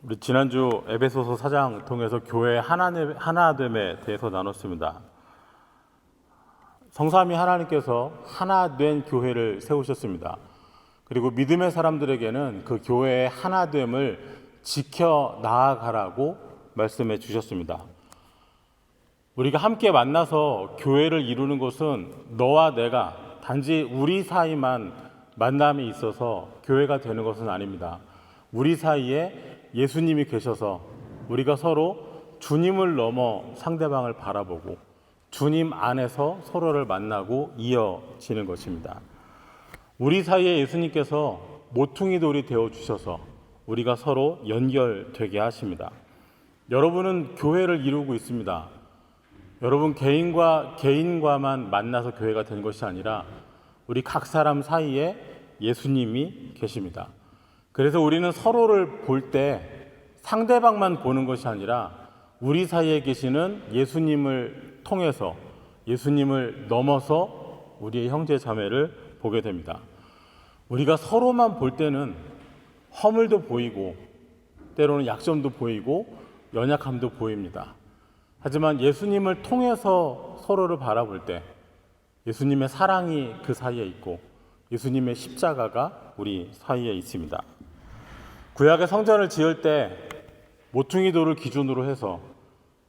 우리 지난주 에베소서 4장 통해서 교회 하나됨에 대해서 나눴습니다. 성삼위 하나님께서 하나된 교회를 세우셨습니다. 그리고 믿음의 사람들에게는 그 교회의 하나됨을 지켜 나아가라고 말씀해 주셨습니다. 우리가 함께 만나서 교회를 이루는 것은 너와 내가 단지 우리 사이만 만남이 있어서 교회가 되는 것은 아닙니다. 우리 사이에 예수님이 계셔서 우리가 서로 주님을 넘어 상대방을 바라보고 주님 안에서 서로를 만나고 이어지는 것입니다. 우리 사이에 예수님께서 모퉁이 돌이 되어주셔서 우리가 서로 연결되게 하십니다. 여러분은 교회를 이루고 있습니다. 여러분 개인과만 만나서 교회가 되는 것이 아니라 우리 각 사람 사이에 예수님이 계십니다. 그래서 우리는 서로를 볼 때 상대방만 보는 것이 아니라 우리 사이에 계시는 예수님을 통해서 예수님을 넘어서 우리의 형제 자매를 보게 됩니다. 우리가 서로만 볼 때는 허물도 보이고 때로는 약점도 보이고 연약함도 보입니다. 하지만 예수님을 통해서 서로를 바라볼 때 예수님의 사랑이 그 사이에 있고 예수님의 십자가가 우리 사이에 있습니다. 구약의 성전을 지을 때 모퉁이 돌을 기준으로 해서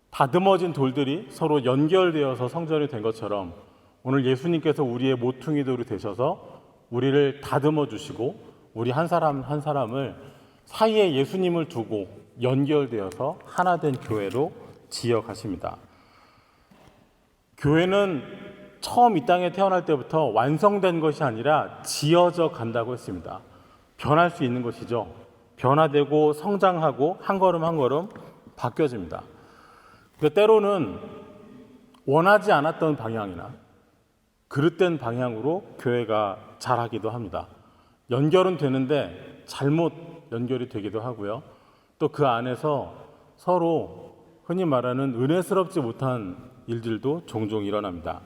다듬어진 돌들이 서로 연결되어서 성전이 된 것처럼 오늘 예수님께서 우리의 모퉁이 돌이 되셔서 우리를 다듬어 주시고 우리 한 사람 한 사람을 사이에 예수님을 두고 연결되어서 하나 된 교회로 지어 가십니다. 교회는 처음 이 땅에 태어날 때부터 완성된 것이 아니라 지어져 간다고 했습니다. 변할 수 있는 것이죠. 변화되고 성장하고 한 걸음 한 걸음 바뀌어집니다. 때로는 원하지 않았던 방향이나 그릇된 방향으로 교회가 자라기도 합니다. 연결은 되는데 잘못 연결이 되기도 하고요. 또 그 안에서 서로 흔히 말하는 은혜스럽지 못한 일들도 종종 일어납니다.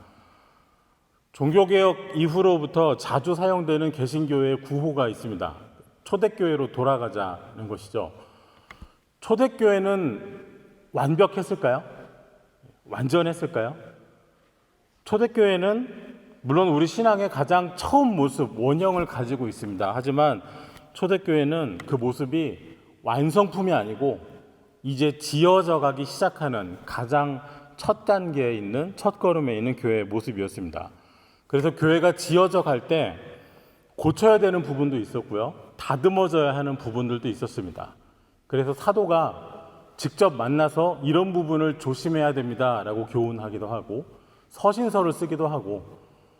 종교개혁 이후로부터 자주 사용되는 개신교회의 구호가 있습니다. 초대교회로 돌아가자는 것이죠. 초대교회는 완벽했을까요? 완전했을까요? 초대교회는 물론 우리 신앙의 가장 처음 모습, 원형을 가지고 있습니다. 하지만 초대교회는 그 모습이 완성품이 아니고 이제 지어져 가기 시작하는 가장 첫 단계에 있는 첫 걸음에 있는 교회의 모습이었습니다. 그래서 교회가 지어져 갈 때 고쳐야 되는 부분도 있었고요. 다듬어져야 하는 부분들도 있었습니다. 그래서 사도가 직접 만나서 이런 부분을 조심해야 됩니다라고 교훈하기도 하고 서신서를 쓰기도 하고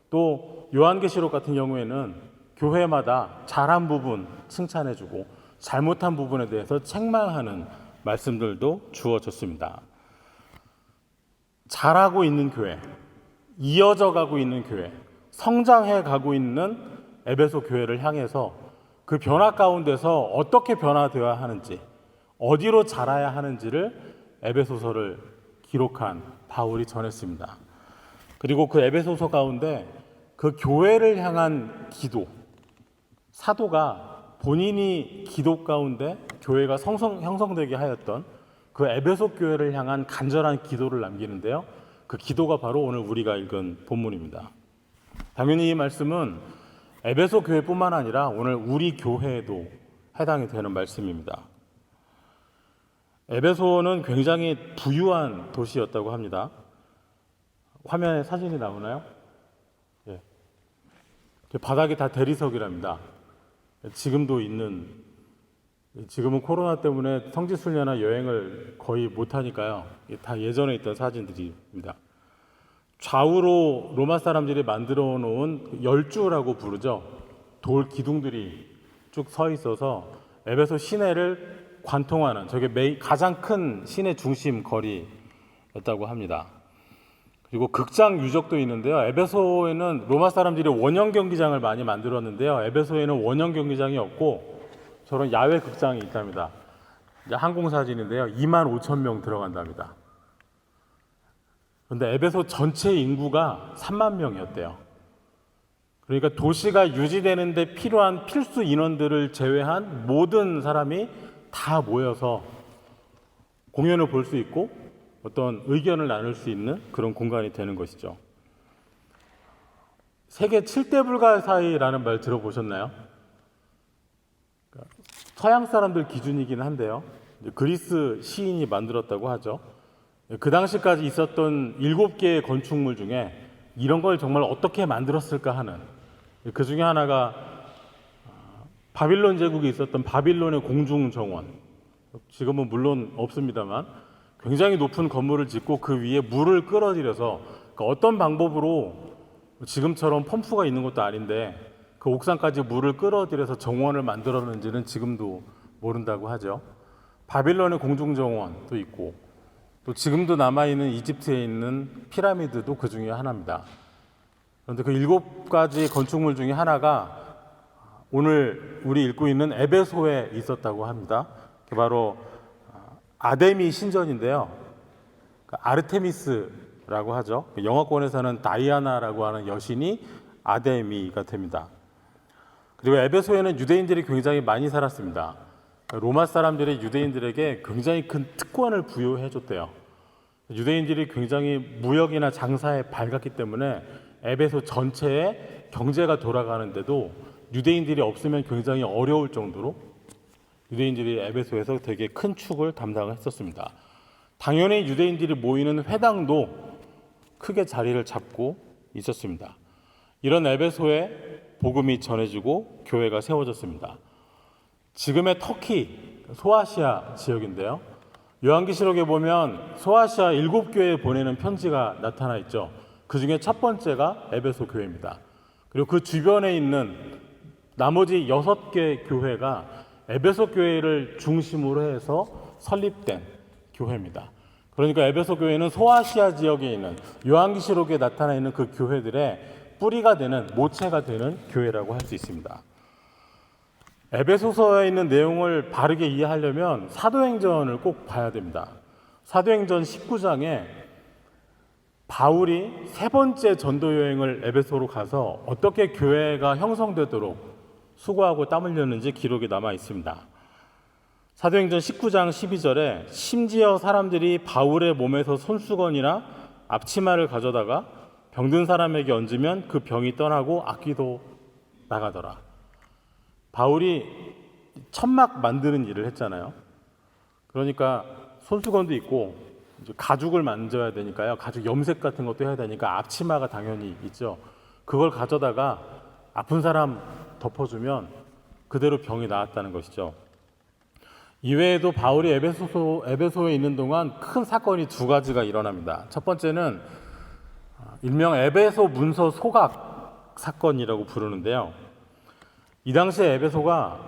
또 요한계시록 같은 경우에는 교회마다 잘한 부분 칭찬해주고 잘못한 부분에 대해서 책망하는 말씀들도 주어졌습니다. 잘하고 있는 교회, 이어져 가고 있는 교회, 성장해 가고 있는 에베소 교회를 향해서 그 변화 가운데서 어떻게 변화되어야 하는지, 어디로 자라야 하는지를 에베소서를 기록한 바울이 전했습니다. 그리고 그 에베소서 가운데 그 교회를 향한 기도, 사도가 본인이 기도 가운데 교회가 형성되게 하였던 그 에베소 교회를 향한 간절한 기도를 남기는데요. 그 기도가 바로 오늘 우리가 읽은 본문입니다. 당연히 이 말씀은 에베소 교회뿐만 아니라 오늘 우리 교회에도 해당이 되는 말씀입니다. 에베소는 굉장히 부유한 도시였다고 합니다. 화면에 사진이 나오나요? 예. 바닥이 다 대리석이랍니다. 지금은 코로나 때문에 성지순례나 여행을 거의 못하니까요. 다 예전에 있던 사진들입니다. 좌우로 로마 사람들이 만들어 놓은 열주라고 부르죠. 돌 기둥들이 쭉 서 있어서 에베소 시내를 관통하는 저게 가장 큰 시내 중심 거리였다고 합니다. 그리고 극장 유적도 있는데요. 에베소에는 로마 사람들이 원형 경기장을 많이 만들었는데요. 에베소에는 원형 경기장이 없고 저런 야외 극장이 있답니다. 항공사진인데요. 25,000명 들어간답니다. 그런데 에베소 전체 인구가 3만 명이었대요. 그러니까 도시가 유지되는 데 필요한 필수 인원들을 제외한 모든 사람이 다 모여서 공연을 볼 수 있고 어떤 의견을 나눌 수 있는 그런 공간이 되는 것이죠. 세계 7대 불가사의라는 말 들어보셨나요? 서양 사람들 기준이긴 한데요. 그리스 시인이 만들었다고 하죠. 그 당시까지 있었던 7개의 건축물 중에 이런 걸 정말 어떻게 만들었을까 하는, 그 중에 하나가 바빌론 제국에 있었던 바빌론의 공중정원, 지금은 물론 없습니다만 굉장히 높은 건물을 짓고 그 위에 물을 끌어들여서, 그러니까 어떤 방법으로, 지금처럼 펌프가 있는 것도 아닌데 그 옥상까지 물을 끌어들여서 정원을 만들었는지는 지금도 모른다고 하죠. 바빌론의 공중정원도 있고, 또 지금도 남아있는 이집트에 있는 피라미드도 그 중에 하나입니다. 그런데 그 7가지 건축물 중에 하나가 오늘 우리 읽고 있는 에베소에 있었다고 합니다. 그게 바로 아데미 신전인데요. 아르테미스라고 하죠. 영어권에서는 다이아나라고 하는 여신이 아데미가 됩니다. 그리고 에베소에는 유대인들이 굉장히 많이 살았습니다. 로마 사람들이 유대인들에게 굉장히 큰 특권을 부여해 줬대요. 유대인들이 굉장히 무역이나 장사에 밝았기 때문에 에베소 전체에 경제가 돌아가는데도 유대인들이 없으면 굉장히 어려울 정도로 유대인들이 에베소에서 되게 큰 축을 담당했었습니다. 당연히 유대인들이 모이는 회당도 크게 자리를 잡고 있었습니다. 이런 에베소에 복음이 전해지고 교회가 세워졌습니다. 지금의 터키, 소아시아 지역인데요. 요한계시록에 보면 소아시아 7교회에 보내는 편지가 나타나 있죠. 그 중에 첫 번째가 에베소 교회입니다. 그리고 그 주변에 있는 나머지 6개 교회가 에베소 교회를 중심으로 해서 설립된 교회입니다. 그러니까 에베소 교회는 소아시아 지역에 있는, 요한계시록에 나타나 있는 그 교회들의 뿌리가 되는, 모체가 되는 교회라고 할 수 있습니다. 에베소서에 있는 내용을 바르게 이해하려면 사도행전을 꼭 봐야 됩니다. 사도행전 19장에 바울이 3번째 전도 여행을 에베소로 가서 어떻게 교회가 형성되도록 수고하고 땀 흘렸는지 기록이 남아 있습니다. 사도행전 19장 12절에 심지어 사람들이 바울의 몸에서 손수건이나 앞치마를 가져다가 병든 사람에게 얹으면 그 병이 떠나고 악귀도 나가더라. 바울이 천막 만드는 일을 했잖아요. 그러니까 손수건도 있고 이제 가죽을 만져야 되니까요. 가죽 염색 같은 것도 해야 되니까 앞치마가 당연히 있죠. 그걸 가져다가 아픈 사람 덮어주면 그대로 병이 나았다는 것이죠. 이외에도 바울이 에베소에 있는 동안 큰 사건이 2가지가 일어납니다. 첫 번째는 일명 에베소 문서 소각 사건이라고 부르는데요. 이 당시에 에베소가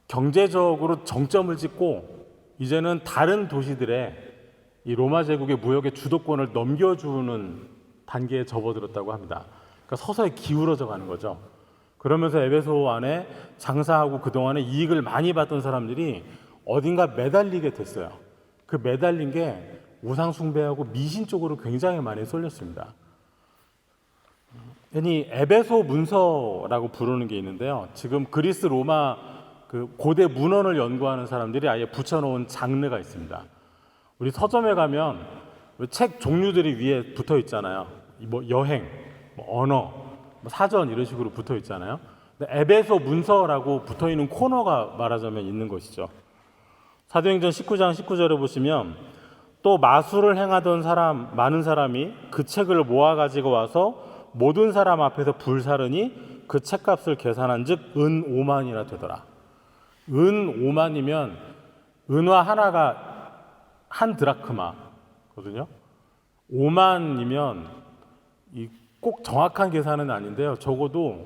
경제적으로 정점을 찍고 이제는 다른 도시들의 이 로마 제국의 무역의 주도권을 넘겨주는 단계에 접어들었다고 합니다. 그러니까 서서히 기울어져 가는 거죠. 그러면서 에베소 안에 장사하고 그동안에 이익을 많이 봤던 사람들이 어딘가 매달리게 됐어요. 그 매달린 게 우상 숭배하고 미신 쪽으로 굉장히 많이 쏠렸습니다. 이 에베소 문서라고 부르는 게 있는데요. 지금 그리스 로마 그 고대 문헌을 연구하는 사람들이 아예 붙여놓은 장르가 있습니다. 우리 서점에 가면 책 종류들이 위에 붙어 있잖아요. 뭐 여행, 뭐 언어, 뭐 사전 이런 식으로 붙어 있잖아요. 근데 에베소 문서라고 붙어 있는 코너가 말하자면 있는 것이죠. 사도행전 19장 19절에 보시면 또 마술을 행하던 많은 사람이 그 책을 모아 가지고 와서 모든 사람 앞에서 불사르니 그 책값을 계산한 즉 은 5만이나 되더라. 은 5만이면 은화 하나가 한 드라크마거든요. 5만이면 꼭 정확한 계산은 아닌데요. 적어도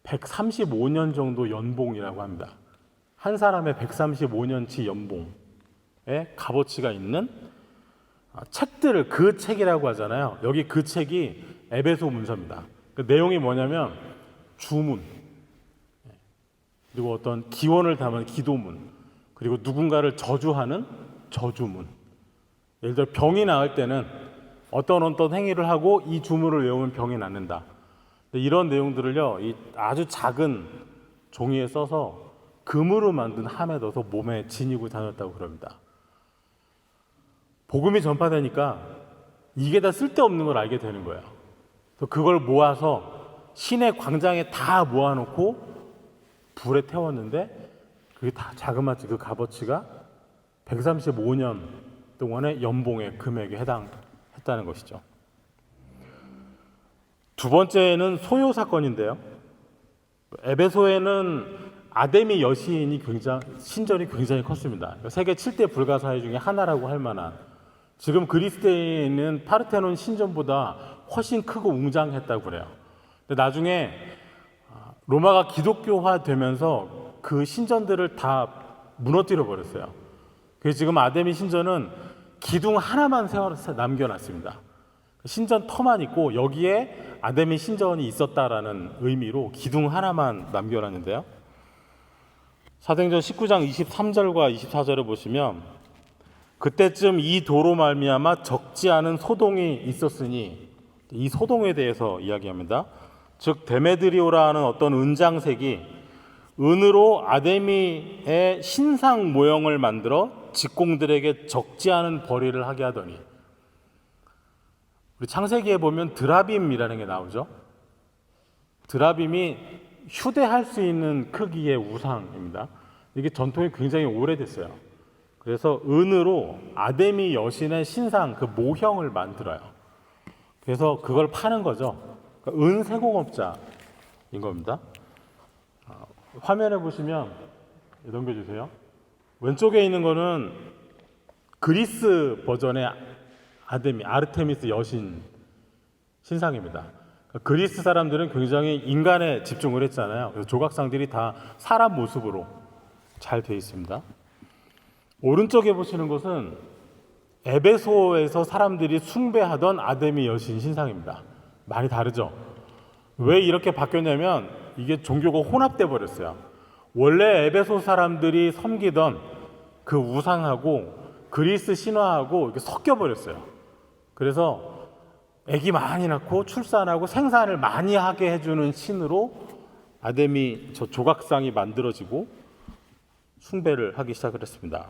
135년 정도 연봉이라고 합니다. 한 사람의 135년치 연봉의 값어치가 있는 책들을, 그 책이라고 하잖아요. 여기 그 책이 에베소 문서입니다. 그 내용이 뭐냐면 주문, 그리고 어떤 기원을 담은 기도문, 그리고 누군가를 저주하는 저주문. 예를 들어 병이 나을 때는 어떤 행위를 하고 이 주문을 외우면 병이 낫는다. 이런 내용들을요, 이 아주 작은 종이에 써서 금으로 만든 함에 넣어서 몸에 지니고 다녔다고 그럽니다. 복음이 전파되니까 이게 다 쓸데없는 걸 알게 되는 거예요. 그걸 모아서 시내 광장에 다 모아놓고 불에 태웠는데 그게 다 자그마치 그 값어치가 135년 동안의 연봉의 금액에 해당했다는 것이죠. 두 번째는 소요 사건인데요. 에베소에는 아데미 여신이 신전이 굉장히 컸습니다. 세계 7대 불가사의 중에 하나라고 할 만한, 지금 그리스에 있는 파르테논 신전보다 훨씬 크고 웅장했다고 그래요. 근데 나중에 로마가 기독교화 되면서 그 신전들을 다 무너뜨려 버렸어요. 그래서 지금 아데미 신전은 기둥 하나만 남겨놨습니다. 신전 터만 있고 여기에 아데미 신전이 있었다라는 의미로 기둥 하나만 남겨놨는데요. 사도행전 19장 23절과 24절을 보시면 그때쯤 이 도로 말미암아 적지 않은 소동이 있었으니, 이 소동에 대해서 이야기합니다. 즉 데메드리오라 하는 어떤 은장색이 은으로 아데미의 신상 모형을 만들어 직공들에게 적지 않은 벌이를 하게 하더니, 우리 창세기에 보면 드라빔이라는 게 나오죠. 드라빔이 휴대할 수 있는 크기의 우상입니다. 이게 전통이 굉장히 오래됐어요. 그래서 은으로 아데미 여신의 신상 그 모형을 만들어요. 그래서 그걸 파는 거죠. 그러니까 은세공업자인 겁니다. 화면에 보시면 넘겨주세요. 왼쪽에 있는 거는 그리스 버전의 아르테미스 여신 신상입니다. 그리스 사람들은 굉장히 인간에 집중을 했잖아요. 그래서 조각상들이 다 사람 모습으로 잘 되어 있습니다. 오른쪽에 보시는 것은 에베소에서 사람들이 숭배하던 아데미 여신 신상입니다. 많이 다르죠? 왜 이렇게 바뀌었냐면 이게 종교가 혼합돼 버렸어요. 원래 에베소 사람들이 섬기던 그 우상하고 그리스 신화하고 이렇게 섞여 버렸어요. 그래서 아기 많이 낳고 출산하고 생산을 많이 하게 해주는 신으로 아데미 저 조각상이 만들어지고 숭배를 하기 시작을 했습니다.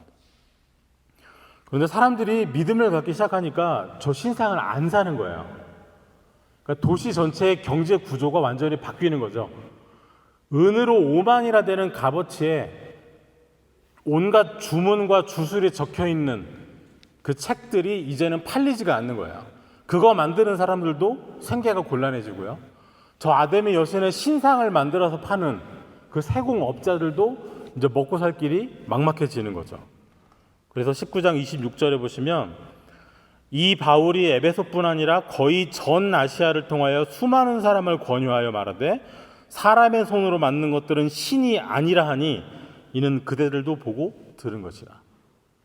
그런데 사람들이 믿음을 갖기 시작하니까 저 신상을 안 사는 거예요. 그러니까 도시 전체의 경제 구조가 완전히 바뀌는 거죠. 은으로 5만이나 되는 값어치에 온갖 주문과 주술이 적혀 있는 그 책들이 이제는 팔리지가 않는 거예요. 그거 만드는 사람들도 생계가 곤란해지고요. 저 아데미 여신의 신상을 만들어서 파는 그 세공업자들도 이제 먹고 살 길이 막막해지는 거죠. 그래서 19장 26절에 보시면 이 바울이 에베소뿐 아니라 거의 전 아시아를 통하여 수많은 사람을 권유하여 말하되 사람의 손으로 만든 것들은 신이 아니라 하니 이는 그대들도 보고 들은 것이라.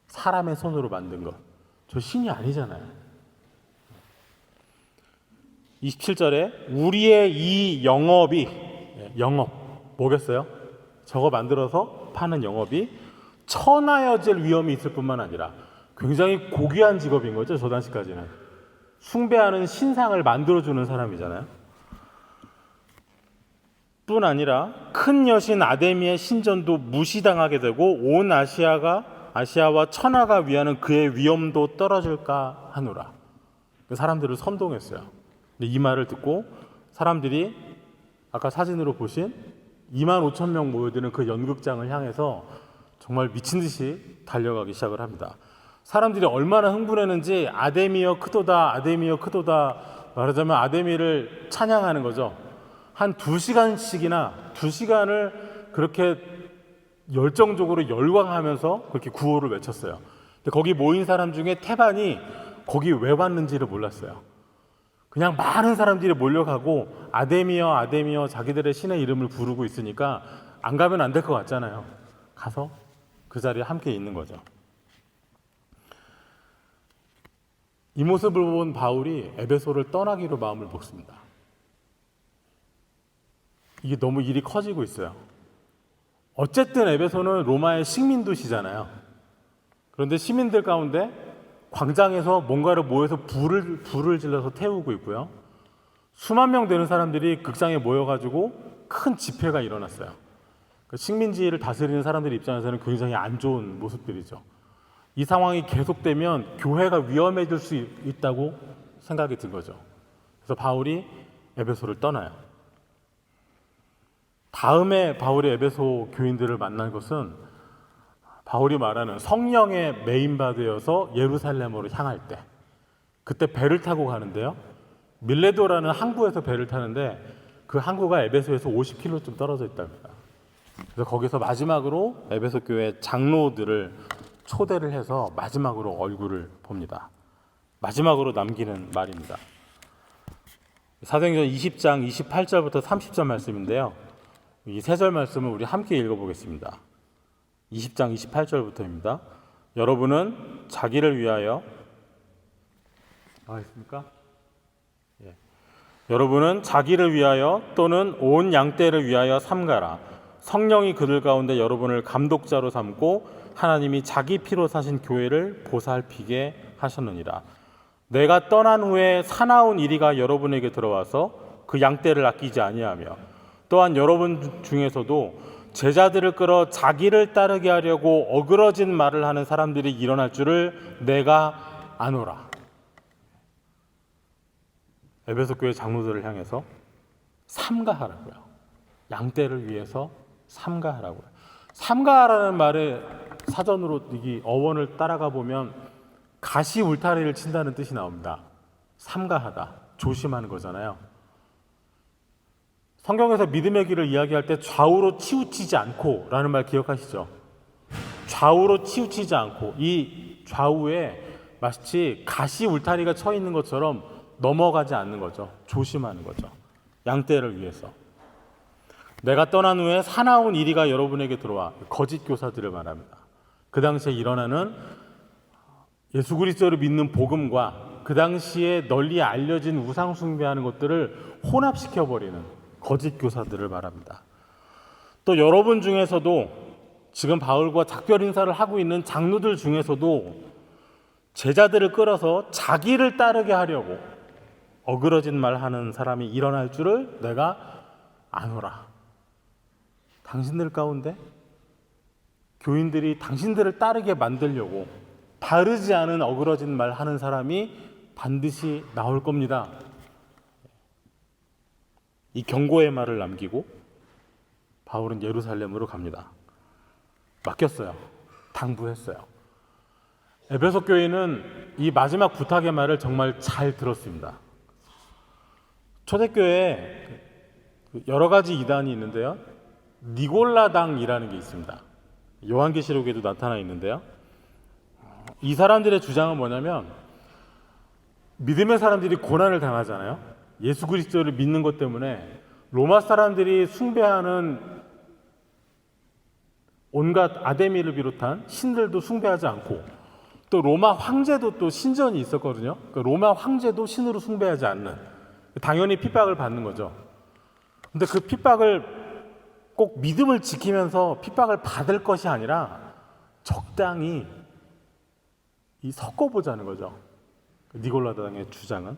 사람의 손으로 만든 것, 저 신이 아니잖아요. 27절에 우리의 이 영업 뭐겠어요? 저거 만들어서 파는 영업이 천하여질 위험이 있을 뿐만 아니라 굉장히 고귀한 직업인 거죠. 저 당시까지는 숭배하는 신상을 만들어주는 사람이잖아요. 뿐 아니라 큰 여신 아데미의 신전도 무시당하게 되고 온 아시아와 천하가 위하는 그의 위엄도 떨어질까 하노라. 사람들을 선동했어요. 근데 이 말을 듣고 사람들이 아까 사진으로 보신 2만 5천 명 모여드는 그 연극장을 향해서 정말 미친 듯이 달려가기 시작을 합니다. 사람들이 얼마나 흥분했는지 아데미여 크도다, 아데미여 크도다, 말하자면 아데미를 찬양하는 거죠. 한 2시간씩이나 2시간을 그렇게 열정적으로 열광하면서 그렇게 구호를 외쳤어요. 근데 거기 모인 사람 중에 태반이 거기 왜 왔는지를 몰랐어요. 그냥 많은 사람들이 몰려가고 아데미여 아데미여 자기들의 신의 이름을 부르고 있으니까 안 가면 안 될 것 같잖아요. 가서 그 자리에 함께 있는 거죠. 이 모습을 본 바울이 에베소를 떠나기로 마음을 먹습니다. 이게 너무 일이 커지고 있어요. 어쨌든 에베소는 로마의 식민도시잖아요. 그런데 시민들 가운데 광장에서 뭔가를 모여서 불을 질러서 태우고 있고요. 수만 명 되는 사람들이 극장에 모여가지고 큰 집회가 일어났어요. 식민지를 다스리는 사람들 입장에서는 굉장히 안 좋은 모습들이죠. 이 상황이 계속되면 교회가 위험해질 수 있다고 생각이 든 거죠. 그래서 바울이 에베소를 떠나요. 다음에 바울이 에베소 교인들을 만난 것은 바울이 말하는 성령의 메인바되어서 예루살렘으로 향할 때, 그때 배를 타고 가는데요. 밀레도라는 항구에서 배를 타는데 그 항구가 에베소에서 50km쯤 떨어져 있답니다. 그래서 거기서 마지막으로 에베소 교회 장로들을 초대를 해서 마지막으로 얼굴을 봅니다. 마지막으로 남기는 말입니다. 사도행전 20장 28절부터 30절 말씀인데요. 이 세 절 말씀을 우리 함께 읽어보겠습니다. 20장 28절부터입니다. 여러분은 자기를 위하여 있습니까? 예. 여러분은 자기를 위하여 또는 온 양떼를 위하여 삼가라. 성령이 그들 가운데 여러분을 감독자로 삼고 하나님이 자기 피로 사신 교회를 보살피게 하셨느니라. 내가 떠난 후에 사나운 이리가 여러분에게 들어와서 그 양떼를 아끼지 아니하며 또한 여러분 중에서도 제자들을 끌어 자기를 따르게 하려고 어그러진 말을 하는 사람들이 일어날 줄을 내가 아노라. 에베소 교회 장로들을 향해서 삼가하라고요. 양떼를 위해서 삼가하라고요. 삼가하라는 말의 사전으로 이 어원을 따라가 보면 가시 울타리를 친다는 뜻이 나옵니다. 삼가하다, 조심하는 거잖아요. 성경에서 믿음의 길을 이야기할 때 좌우로 치우치지 않고 라는 말 기억하시죠? 좌우로 치우치지 않고, 이 좌우에 마치 가시 울타리가 쳐 있는 것처럼 넘어가지 않는 거죠. 조심하는 거죠. 양떼를 위해서. 내가 떠난 후에 사나운 이리가 여러분에게 들어와, 거짓 교사들을 말합니다. 그 당시에 일어나는 예수 그리스도를 믿는 복음과 그 당시에 널리 알려진 우상 숭배하는 것들을 혼합시켜버리는 거짓 교사들을 말합니다. 또 여러분 중에서도 지금 바울과 작별 인사를 하고 있는 장로들 중에서도 제자들을 끌어서 자기를 따르게 하려고 어그러진 말 하는 사람이 일어날 줄을 내가 아노라. 당신들 가운데 교인들이 당신들을 따르게 만들려고 바르지 않은 어그러진 말 하는 사람이 반드시 나올 겁니다. 이 경고의 말을 남기고 바울은 예루살렘으로 갑니다. 맡겼어요. 당부했어요. 에베소 교회는 이 마지막 부탁의 말을 정말 잘 들었습니다. 초대교회에 여러 가지 이단이 있는데요. 니골라당이라는 게 있습니다. 요한계시록에도 나타나 있는데요. 이 사람들의 주장은 뭐냐면 믿음의 사람들이 고난을 당하잖아요. 예수 그리스도를 믿는 것 때문에 로마 사람들이 숭배하는 온갖 아데미를 비롯한 신들도 숭배하지 않고, 또 로마 황제도 또 신전이 있었거든요. 그러니까 로마 황제도 신으로 숭배하지 않는, 당연히 핍박을 받는 거죠. 근데 그 핍박을 꼭 믿음을 지키면서 핍박을 받을 것이 아니라 적당히 섞어보자는 거죠. 니골라당의 주장은.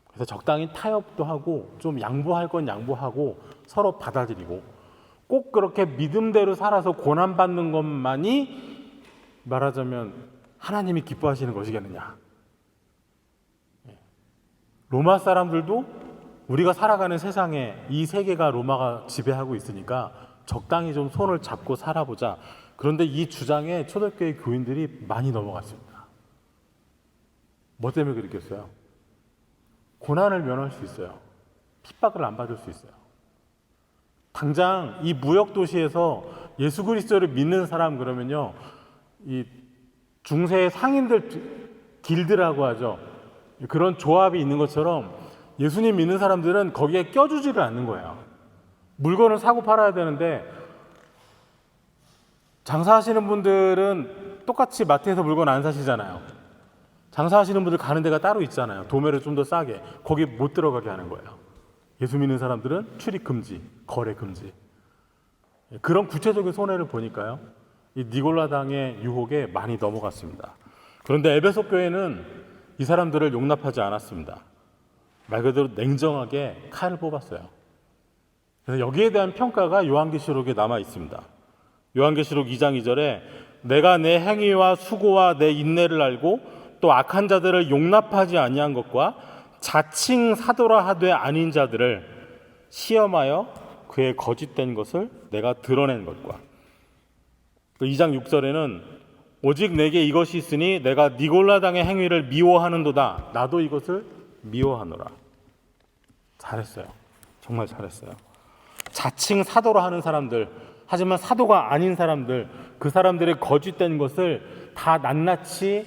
그래서 적당히 타협도 하고 좀 양보할 건 양보하고 서로 받아들이고, 꼭 그렇게 믿음대로 살아서 고난받는 것만이 말하자면 하나님이 기뻐하시는 것이겠느냐. 로마 사람들도 우리가 살아가는 세상에 이 세계가 로마가 지배하고 있으니까 적당히 좀 손을 잡고 살아보자. 그런데 이 주장에 초대교회 교인들이 많이 넘어갔습니다. 뭐 때문에 그랬겠어요? 고난을 면할 수 있어요. 핍박을 안 받을 수 있어요. 당장 이 무역 도시에서 예수 그리스도를 믿는 사람 그러면요, 이 중세 상인들 길드라고 하죠. 그런 조합이 있는 것처럼 예수님 믿는 사람들은 거기에 껴주지를 않는 거예요. 물건을 사고 팔아야 되는데 장사하시는 분들은 똑같이 마트에서 물건 안 사시잖아요. 장사하시는 분들 가는 데가 따로 있잖아요. 도매를 좀 더 싸게. 거기 못 들어가게 하는 거예요. 예수 믿는 사람들은 출입 금지, 거래 금지. 그런 구체적인 손해를 보니까요, 이 니골라당의 유혹에 많이 넘어갔습니다. 그런데 에베소 교회는 이 사람들을 용납하지 않았습니다. 말 그대로 냉정하게 칼을 뽑았어요. 그래서 여기에 대한 평가가 요한계시록에 남아 있습니다. 요한계시록 2장 2절에 내가 내 행위와 수고와 내 인내를 알고 또 악한 자들을 용납하지 아니한 것과 자칭 사도라 하되 아닌 자들을 시험하여 그의 거짓된 것을 내가 드러낸 것과 2장 6절에는 오직 내게 이것이 있으니 내가 니골라당의 행위를 미워하는도다. 나도 이것을 미워하노라. 잘했어요. 정말 잘했어요. 자칭 사도로 하는 사람들, 하지만 사도가 아닌 사람들, 그 사람들의 거짓된 것을 다 낱낱이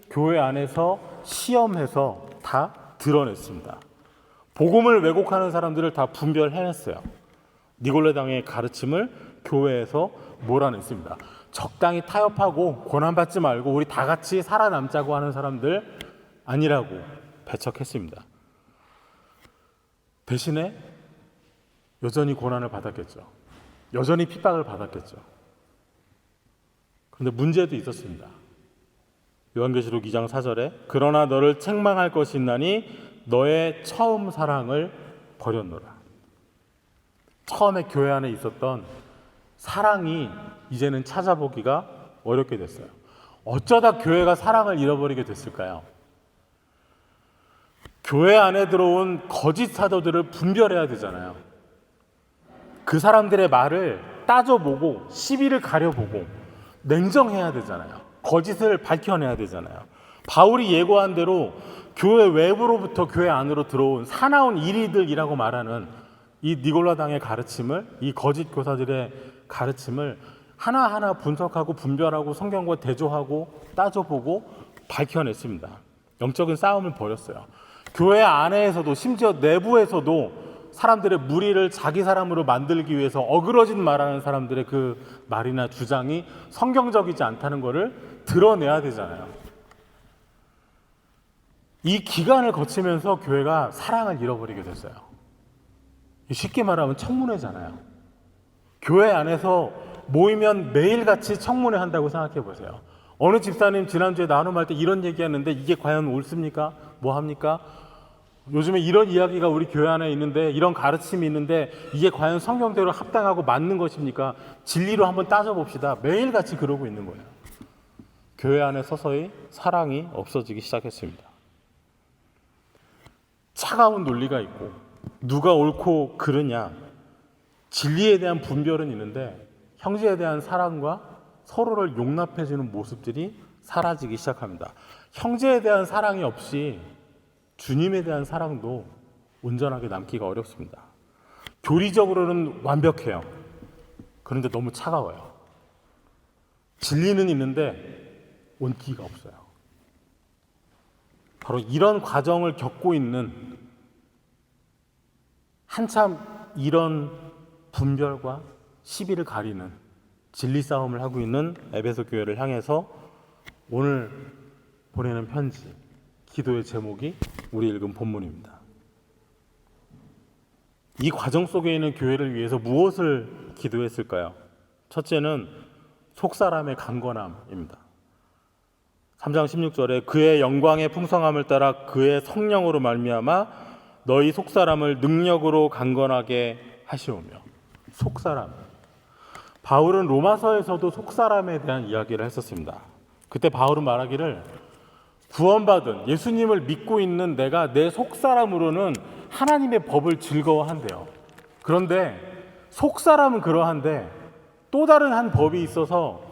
교회 안에서 시험해서 다 드러냈습니다. 복음을 왜곡하는 사람들을 다 분별해냈어요. 니골라당의 가르침을 교회에서 몰아냈습니다. 적당히 타협하고 고난받지 말고 우리 다 같이 살아남자고 하는 사람들 아니라고 배척했습니다. 대신에 여전히 고난을 받았겠죠. 여전히 핍박을 받았겠죠. 그런데 문제도 있었습니다. 요한계시록 2장 4절에 그러나 너를 책망할 것이 있나니 너의 처음 사랑을 버렸노라. 처음에 교회 안에 있었던 사랑이 이제는 찾아보기가 어렵게 됐어요. 어쩌다 교회가 사랑을 잃어버리게 됐을까요? 교회 안에 들어온 거짓 사도들을 분별해야 되잖아요. 그 사람들의 말을 따져보고 시비를 가려보고 냉정해야 되잖아요. 거짓을 밝혀내야 되잖아요. 바울이 예고한 대로 교회 외부로부터 교회 안으로 들어온 사나운 이리들이라고 말하는 이 니골라당의 가르침을, 이 거짓 교사들의 가르침을 하나하나 분석하고 분별하고 성경과 대조하고 따져보고 밝혀냈습니다. 영적인 싸움을 벌였어요. 교회 안에서도 심지어 내부에서도 사람들의 무리를 자기 사람으로 만들기 위해서 어그러진 말하는 사람들의 그 말이나 주장이 성경적이지 않다는 것을 드러내야 되잖아요. 이 기간을 거치면서 교회가 사랑을 잃어버리게 됐어요. 쉽게 말하면 청문회잖아요. 교회 안에서 모이면 매일같이 청문회 한다고 생각해 보세요. 어느 집사님 지난주에 나눔할 때 이런 얘기했는데 이게 과연 옳습니까? 뭐 합니까? 요즘에 이런 이야기가 우리 교회 안에 있는데 이런 가르침이 있는데 이게 과연 성경대로 합당하고 맞는 것입니까? 진리로 한번 따져봅시다. 매일같이 그러고 있는 거예요. 교회 안에 서서히 사랑이 없어지기 시작했습니다. 차가운 논리가 있고 누가 옳고 그르냐, 진리에 대한 분별은 있는데 형제에 대한 사랑과 서로를 용납해주는 모습들이 사라지기 시작합니다. 형제에 대한 사랑이 없이 주님에 대한 사랑도 온전하게 남기가 어렵습니다. 교리적으로는 완벽해요. 그런데 너무 차가워요. 진리는 있는데 온기가 없어요. 바로 이런 과정을 겪고 있는, 한참 이런 분별과 시비를 가리는 진리 싸움을 하고 있는 에베소 교회를 향해서 오늘 보내는 편지, 기도의 제목이 우리 읽은 본문입니다. 이 과정 속에 있는 교회를 위해서 무엇을 기도했을까요? 첫째는 속사람의 강건함입니다. 3장 16절에 그의 영광의 풍성함을 따라 그의 성령으로 말미암아 너희 속사람을 능력으로 강건하게 하시오며. 속사람. 바울은 로마서에서도 속사람에 대한 이야기를 했었습니다. 그때 바울은 말하기를 구원받은 예수님을 믿고 있는 내가 내 속사람으로는 하나님의 법을 즐거워한대요. 그런데 속사람은 그러한데 또 다른 한 법이 있어서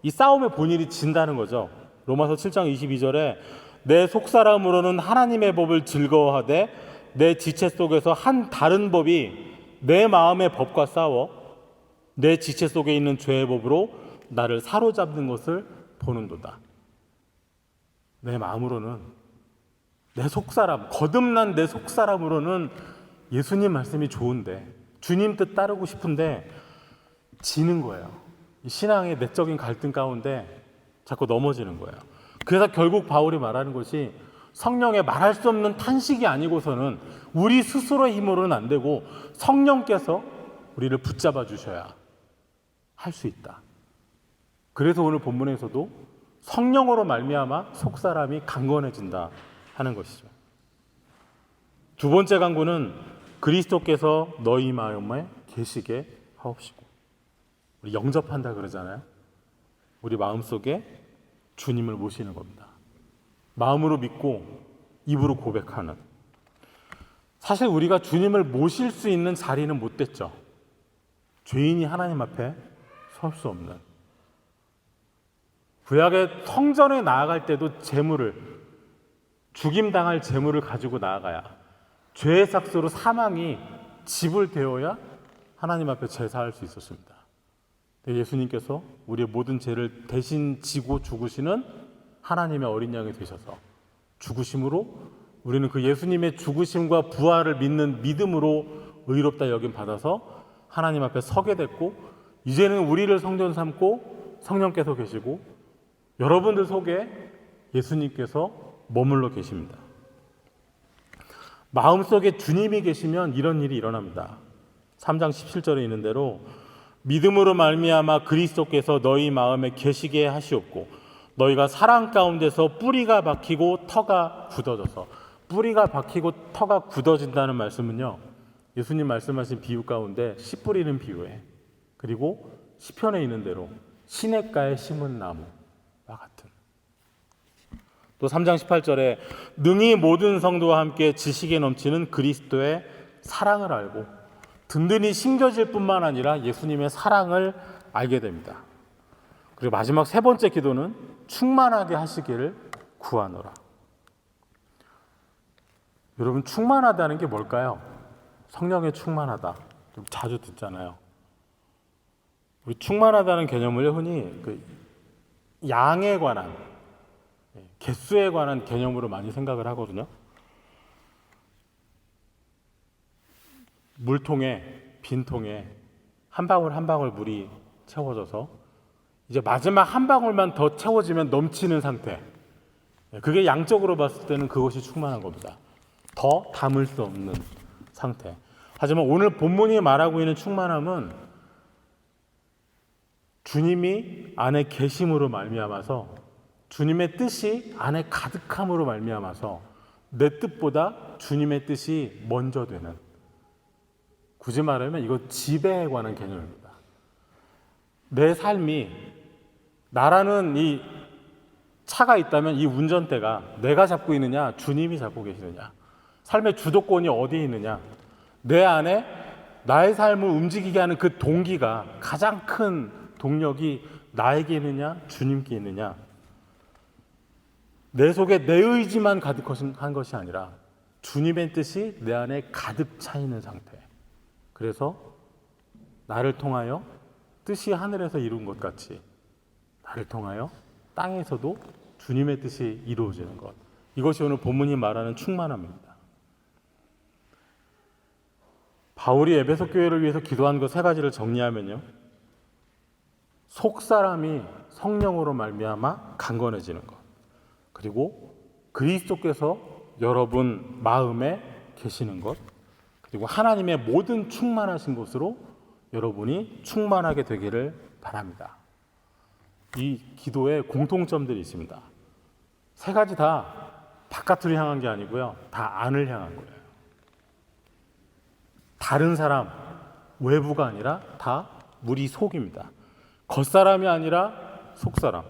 이 싸움의 본인이 진다는 거죠. 로마서 7장 22절에 내 속사람으로는 하나님의 법을 즐거워하되 내 지체 속에서 한 다른 법이 내 마음의 법과 싸워 내 지체 속에 있는 죄의 법으로 나를 사로잡는 것을 보는도다. 내 마음으로는, 내 속사람, 거듭난 내 속사람으로는 예수님 말씀이 좋은데, 주님 뜻 따르고 싶은데 지는 거예요. 신앙의 내적인 갈등 가운데 자꾸 넘어지는 거예요. 그래서 결국 바울이 말하는 것이 성령의 말할 수 없는 탄식이 아니고서는 우리 스스로의 힘으로는 안 되고 성령께서 우리를 붙잡아 주셔야 할 수 있다. 그래서 오늘 본문에서도 성령으로 말미암아 속사람이 강건해진다 하는 것이죠. 두 번째 강구는 그리스도께서 너희 마음에 계시게 하옵시고. 우리 영접한다 그러잖아요. 우리 마음속에 주님을 모시는 겁니다. 마음으로 믿고 입으로 고백하는. 사실 우리가 주님을 모실 수 있는 자리는 못 됐죠. 죄인이 하나님 앞에 설 수 없는. 구약의 성전에 나아갈 때도 죽임당할 제물을 가지고 나아가야, 죄의 삭스로 사망이 지불되어야 하나님 앞에 제사할 수 있었습니다. 예수님께서 우리의 모든 죄를 대신 지고 죽으시는 하나님의 어린 양이 되셔서 죽으심으로 우리는 그 예수님의 죽으심과 부활을 믿는 믿음으로 의롭다 여김 받아서 하나님 앞에 서게 됐고, 이제는 우리를 성전 삼고 성령께서 계시고 여러분들 속에 예수님께서 머물러 계십니다. 마음속에 주님이 계시면 이런 일이 일어납니다. 3장 17절에 있는 대로 믿음으로 말미암아 그리스도께서 너희 마음에 계시게 하시옵고 너희가 사랑 가운데서 뿌리가 박히고 터가 굳어져서. 뿌리가 박히고 터가 굳어진다는 말씀은요, 예수님 말씀하신 비유 가운데 씨 뿌리는 비유에, 그리고 시편에 있는 대로 시냇가에 심은 나무와 같은. 또 3장 18절에 능히 모든 성도와 함께 지식에 넘치는 그리스도의 사랑을 알고 든든히 심겨질 뿐만 아니라 예수님의 사랑을 알게 됩니다. 그리고 마지막 세 번째 기도는 충만하게 하시기를 구하노라. 여러분, 충만하다는 게 뭘까요? 성령에 충만하다. 좀 자주 듣잖아요. 우리 충만하다는 개념을 흔히 양에 관한, 개수에 관한 개념으로 많이 생각을 하거든요. 물통에, 빈통에 한 방울 한 방울 물이 채워져서 이제 마지막 한 방울만 더 채워지면 넘치는 상태. 그게 양적으로 봤을 때는 그것이 충만한 겁니다. 더 담을 수 없는 상태. 하지만 오늘 본문이 말하고 있는 충만함은 주님이 안에 계심으로 말미암아서, 주님의 뜻이 안에 가득함으로 말미암아서 내 뜻보다 주님의 뜻이 먼저 되는, 굳이 말하면 이거 지배에 관한 개념입니다. 내 삶이, 나라는 이 차가 있다면 이 운전대가 내가 잡고 있느냐 주님이 잡고 계시느냐, 삶의 주도권이 어디에 있느냐, 내 안에 나의 삶을 움직이게 하는 그 동기가, 가장 큰 동력이 나에게 있느냐 주님께 있느냐, 내 속에 내 의지만 가득한 것이 아니라 주님의 뜻이 내 안에 가득 차 있는 상태. 그래서 나를 통하여 뜻이 하늘에서 이룬 것 같이 나를 통하여 땅에서도 주님의 뜻이 이루어지는 것. 이것이 오늘 본문이 말하는 충만함입니다. 바울이 에베소 교회를 위해서 기도한 것 세 가지를 정리하면요, 속사람이 성령으로 말미암아 강건해지는 것, 그리고 그리스도께서 여러분 마음에 계시는 것, 그리고 하나님의 모든 충만하신 것으로 여러분이 충만하게 되기를 바랍니다. 이 기도에 공통점들이 있습니다. 세 가지 다 바깥으로 향한 게 아니고요, 다 안을 향한 거예요. 다른 사람, 외부가 아니라 다 우리 속입니다. 겉사람이 아니라 속사람.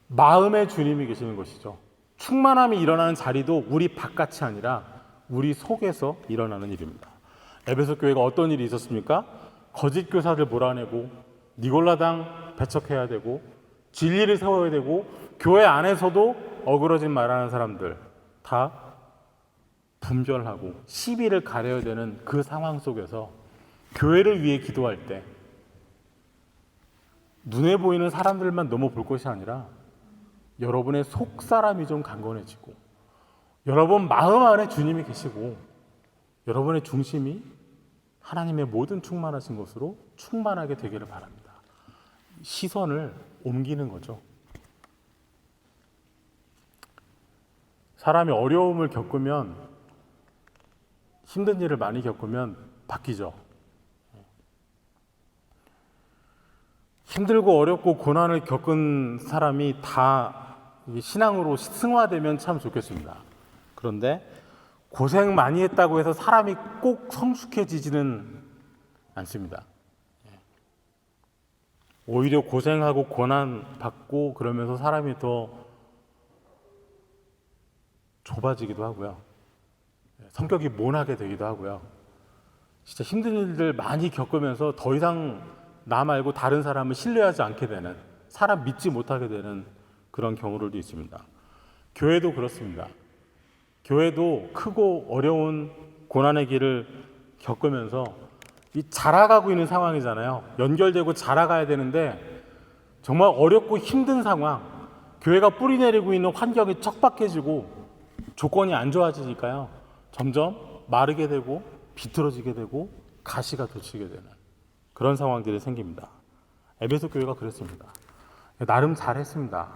마음에 주님이 계시는 것이죠. 충만함이 일어나는 자리도 우리 바깥이 아니라 우리 속에서 일어나는 일입니다. 에베소 교회가 어떤 일이 있었습니까? 거짓 교사들 몰아내고 니골라당 배척해야 되고 진리를 세워야 되고 교회 안에서도 어그러진 말하는 사람들 다 분별하고 시비를 가려야 되는 그 상황 속에서 교회를 위해 기도할 때 눈에 보이는 사람들만 너무 볼 것이 아니라 여러분의 속사람이 좀 강건해지고 여러분 마음 안에 주님이 계시고 여러분의 중심이 하나님의 모든 충만하신 것으로 충만하게 되기를 바랍니다. 시선을 옮기는 거죠. 사람이 어려움을 겪으면, 힘든 일을 많이 겪으면 바뀌죠. 힘들고 어렵고 고난을 겪은 사람이 다 신앙으로 승화되면 참 좋겠습니다. 그런데 고생 많이 했다고 해서 사람이 꼭 성숙해지지는 않습니다. 오히려 고생하고 고난 받고 그러면서 사람이 더 좁아지기도 하고요. 성격이 모나게 되기도 하고요. 진짜 힘든 일들 많이 겪으면서 더 이상 나 말고 다른 사람을 신뢰하지 않게 되는, 사람 믿지 못하게 되는 그런 경우들도 있습니다. 교회도 그렇습니다. 교회도 크고 어려운 고난의 길을 겪으면서 이 자라가고 있는 상황이잖아요. 연결되고 자라가야 되는데 정말 어렵고 힘든 상황, 교회가 뿌리내리고 있는 환경이 척박해지고 조건이 안 좋아지니까요. 점점 마르게 되고 비틀어지게 되고 가시가 돋치게 되는 그런 상황들이 생깁니다. 에베소 교회가 그랬습니다. 나름 잘했습니다.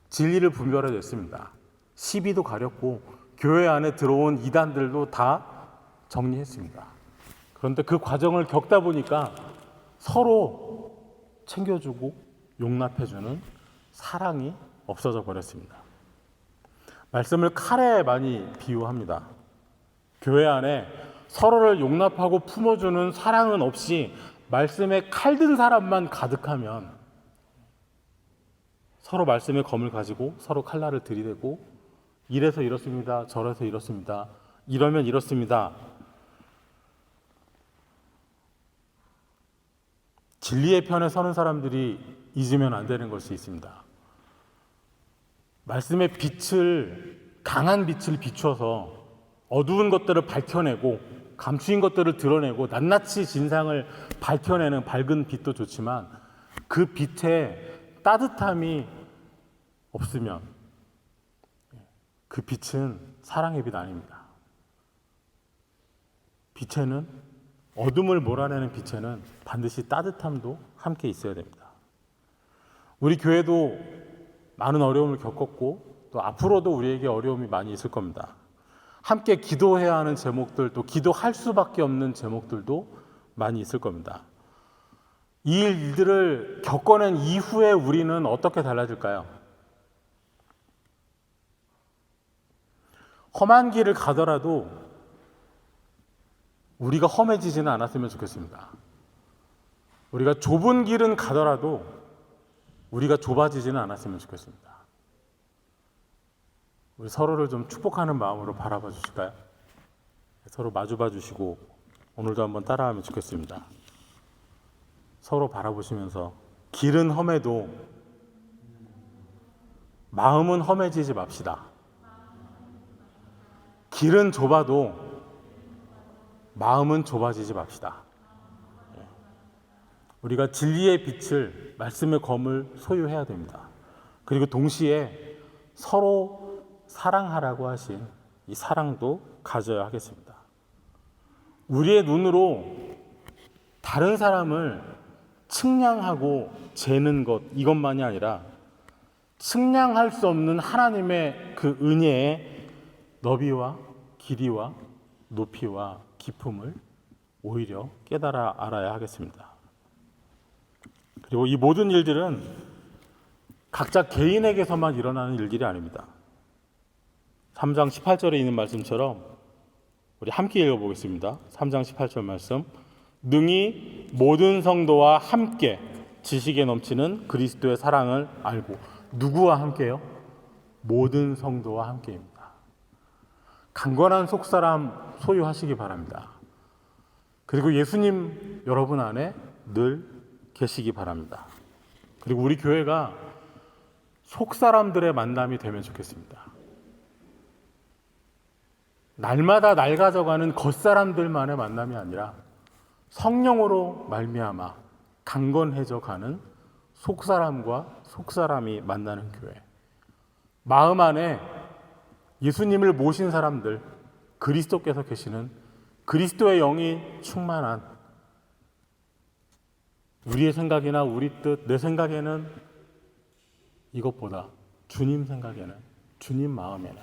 진리를 분별해냈습니다. 시비도 가렸고 교회 안에 들어온 이단들도 다 정리했습니다. 그런데 그 과정을 겪다 보니까 서로 챙겨주고 용납해주는 사랑이 없어져 버렸습니다. 말씀을 칼에 많이 비유합니다. 교회 안에 서로를 용납하고 품어주는 사랑은 없이 말씀에 칼든 사람만 가득하면 서로 말씀의 검을 가지고 서로 칼날을 들이대고 이래서 이렇습니다. 저래서 이렇습니다. 이러면 이렇습니다. 진리의 편에 서는 사람들이 잊으면 안 되는 것이 있습니다. 말씀의 빛을, 강한 빛을 비춰서 어두운 것들을 밝혀내고 감추인 것들을 드러내고 낱낱이 진상을 밝혀내는 밝은 빛도 좋지만 그 빛에 따뜻함이 없으면 그 빛은 사랑의 빛 아닙니다. 빛에는, 어둠을 몰아내는 빛에는 반드시 따뜻함도 함께 있어야 됩니다. 우리 교회도 많은 어려움을 겪었고 또 앞으로도 우리에게 어려움이 많이 있을 겁니다. 함께 기도해야 하는 제목들, 또 기도할 수밖에 없는 제목들도 많이 있을 겁니다. 이 일들을 겪어낸 이후에 우리는 어떻게 달라질까요? 험한 길을 가더라도 우리가 험해지지는 않았으면 좋겠습니다. 우리가 좁은 길은 가더라도 우리가 좁아지지는 않았으면 좋겠습니다. 우리 서로를 좀 축복하는 마음으로 바라봐 주실까요? 서로 마주봐 주시고 오늘도 한번 따라하면 좋겠습니다. 서로 바라보시면서 길은 험해도 마음은 험해지지 맙시다. 길은 좁아도 마음은 좁아지지 맙시다. 우리가 진리의 빛을, 말씀의 검을 소유해야 됩니다. 그리고 동시에 서로 사랑하라고 하신 이 사랑도 가져야 하겠습니다. 우리의 눈으로 다른 사람을 측량하고 재는 것, 이것만이 아니라 측량할 수 없는 하나님의 그 은혜의 너비와 길이와 높이와 깊음을 오히려 깨달아 알아야 하겠습니다. 그리고 이 모든 일들은 각자 개인에게서만 일어나는 일들이 아닙니다. 3장 18절에 있는 말씀처럼 우리 함께 읽어보겠습니다. 3장 18절 말씀. 능히 모든 성도와 함께 지식에 넘치는 그리스도의 사랑을 알고. 누구와 함께요? 모든 성도와 함께입니다. 강건한 속사람 소유하시기 바랍니다. 그리고 예수님 여러분 안에 늘 계시기 바랍니다. 그리고 우리 교회가 속사람들의 만남이 되면 좋겠습니다. 날마다 낡아져가는 겉사람들만의 만남이 아니라 성령으로 말미암아 강건해져 가는 속사람과 속사람이 만나는 교회. 마음 안에 예수님을 모신 사람들, 그리스도께서 계시는 그리스도의 영이 충만한, 우리의 생각이나 우리 뜻, 내 생각에는 이것보다 주님 생각에는, 주님 마음에는,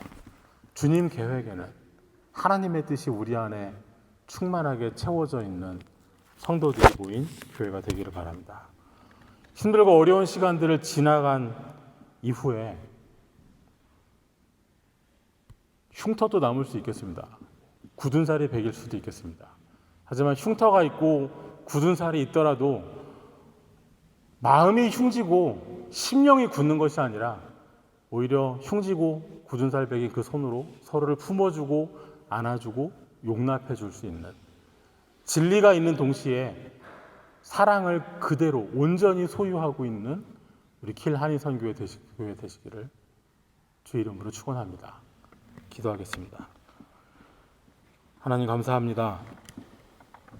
주님 계획에는 하나님의 뜻이 우리 안에 충만하게 채워져 있는 성도들이 모인 교회가 되기를 바랍니다. 힘들고 어려운 시간들을 지나간 이후에 흉터도 남을 수 있겠습니다. 굳은 살이 배길 수도 있겠습니다. 하지만 흉터가 있고 굳은 살이 있더라도 마음이 흉지고 심령이 굳는 것이 아니라 오히려 흉지고 굳은 살 베긴 그 손으로 서로를 품어주고 안아주고 용납해 줄 수 있는, 진리가 있는 동시에 사랑을 그대로 온전히 소유하고 있는 우리 킬 한인선교회 교회 되시기를 주 이름으로 축원합니다. 기도하겠습니다. 하나님 감사합니다.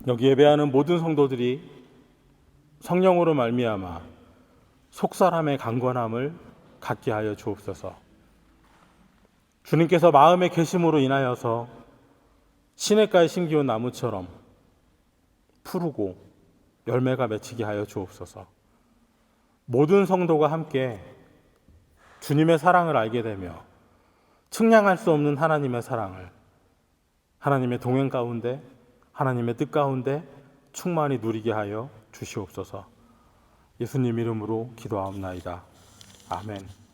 여기 예배하는 모든 성도들이 성령으로 말미암아 속사람의 강건함을 갖게 하여 주옵소서. 주님께서 마음의 계심으로 인하여서 시냇가에 심기운 나무처럼 푸르고 열매가 맺히게 하여 주옵소서. 모든 성도가 함께 주님의 사랑을 알게 되며 측량할 수 없는 하나님의 사랑을, 하나님의 동행 가운데, 하나님의 뜻 가운데 충만히 누리게 하여 주시옵소서. 예수님 이름으로 기도하옵나이다. 아멘.